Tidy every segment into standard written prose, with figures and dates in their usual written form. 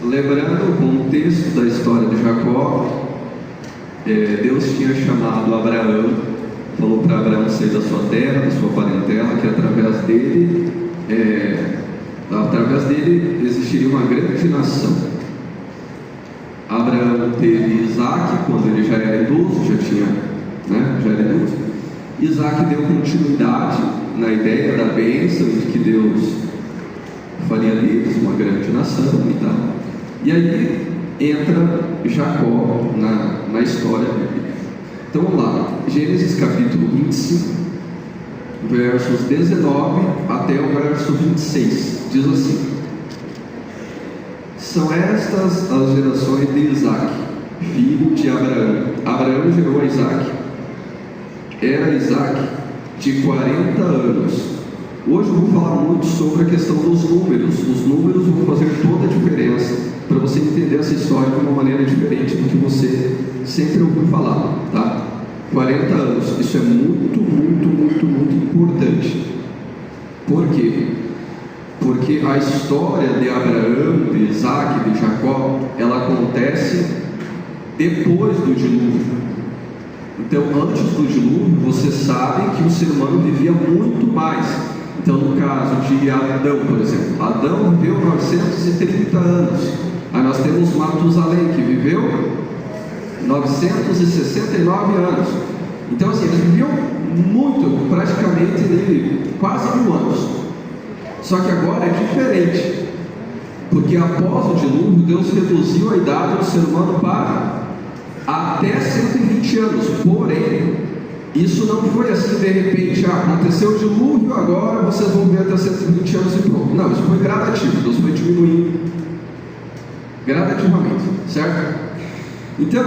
Lembrando o contexto da história de Jacó, Deus tinha chamado Abraão, falou para Abraão sair da sua terra, da sua parentela, que através dele existiria uma grande nação. Abraão teve Isaac quando ele já era idoso, já era idoso. Isaac deu continuidade na ideia da bênção de que Deus faria deles uma grande nação e tal. E aí entra Jacó na história bíblica. Então vamos lá, Gênesis capítulo 25, versos 19 até o verso 26, diz assim: são estas as gerações de Isaac, filho de Abraão. Abraão gerou a Isaac. Era Isaac de 40 anos. Hoje eu vou falar muito sobre a questão dos números. Os números vão fazer toda a diferença para você entender essa história de uma maneira diferente do que você sempre ouviu falar, tá? 40 anos, isso é muito, muito, muito, muito importante. Por quê? Porque a história de Abraão, de Isaac, de Jacó, ela acontece depois do dilúvio. Então, antes do dilúvio, você sabe que o ser humano vivia muito mais. Então, no caso de Adão, por exemplo, Adão viveu 930 anos. Aí nós temos Matusalém, que viveu 969 anos. Então, assim, eles viviam muito, praticamente quase 1000 anos. Só que agora é diferente, porque após o dilúvio, Deus reduziu a idade do ser humano para até 120 anos. Porém, isso não foi assim de repente, aconteceu o dilúvio, agora vocês vão ver até 120 anos e pronto. Não, isso foi gradativo, Deus foi diminuindo gradativamente, certo? Então,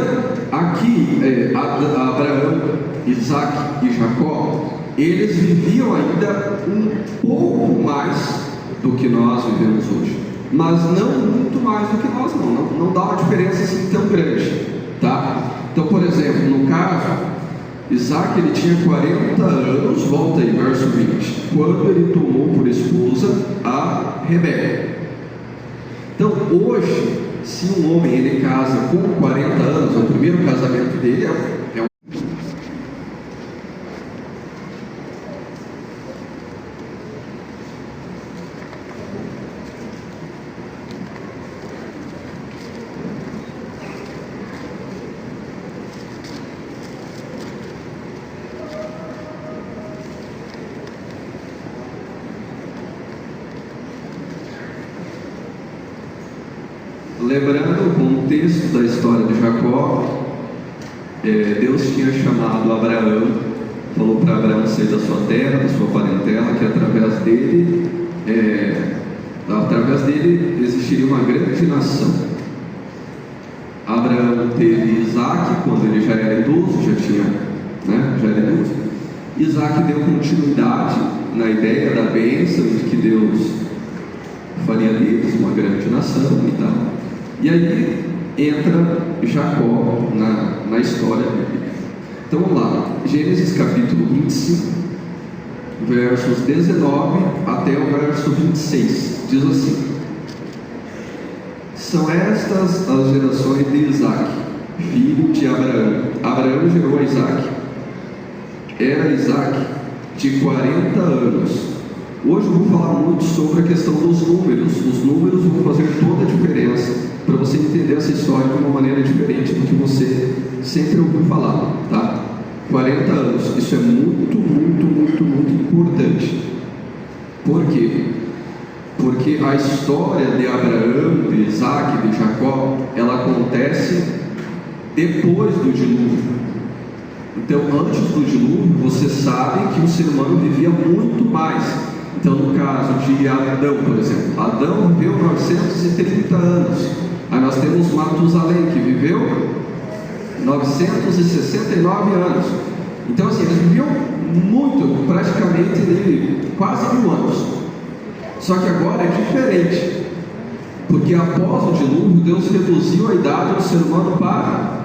aqui, Abraão, Isaac e Jacó, eles viviam ainda um pouco mais do que nós vivemos hoje, mas não muito mais do que nós, não dá uma diferença assim tão grande, tá? Então, por exemplo, no caso, Isaac, ele tinha 40 anos, volta aí, verso 20, quando ele tomou por esposa a Rebeca. Então, hoje, se um homem ele casa com 40 anos, o primeiro casamento dele é um... Lembrando o contexto da história de Jacó, Deus tinha chamado Abraão, falou para Abraão sair da sua terra, da sua parentela, que através dele existiria uma grande nação. Abraão teve Isaac quando ele já era idoso, já era idoso. Isaac deu continuidade na ideia da bênção de que Deus faria deles uma grande nação e tal. E aí entra Jacó na história bíblica. Então vamos lá, Gênesis capítulo 25, versos 19 até o verso 26, diz assim: são estas as gerações de Isaac, filho de Abraão. Abraão gerou a Isaac. Era Isaac de 40 anos. Hoje eu vou falar muito sobre a questão dos números. Os números vão fazer toda a diferença para você entender essa história de uma maneira diferente do que você sempre ouviu falar, tá? 40 anos, isso é muito, muito, muito, muito importante. Por quê? Porque a história de Abraão, de Isaac, de Jacó, ela acontece depois do dilúvio. Então, antes do dilúvio, você sabe que o ser humano vivia muito mais. Então, no caso de Adão, por exemplo, Adão viveu 930 anos. Aí nós temos Matusalém, que viveu 969 anos. Então, assim, eles viviam muito, praticamente quase 1000 anos. Só que agora é diferente, porque após o dilúvio, Deus reduziu a idade do ser humano para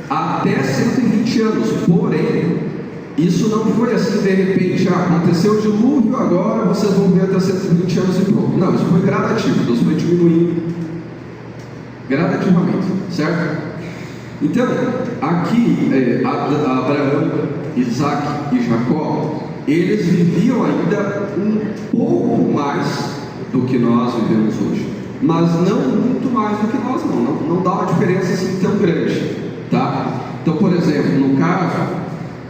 até 120 anos. Porém, isso não foi assim de repente, aconteceu o dilúvio, agora vocês vão ver até 120 anos e pronto. Não, isso foi gradativo, Deus foi diminuindo gradativamente, certo? Então, aqui, Abraão, Isaac e Jacó, eles viviam ainda um pouco mais do que nós vivemos hoje, mas não muito mais do que nós, não dá uma diferença assim tão grande, tá? Então, por exemplo, no caso,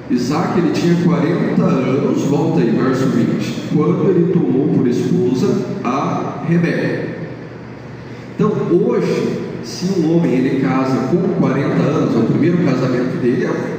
Isaac, ele tinha 40 anos, volta aí, verso 20, quando ele tomou por esposa a Rebeca. Então, hoje, se um homem ele casa com 40 anos, o primeiro casamento dele é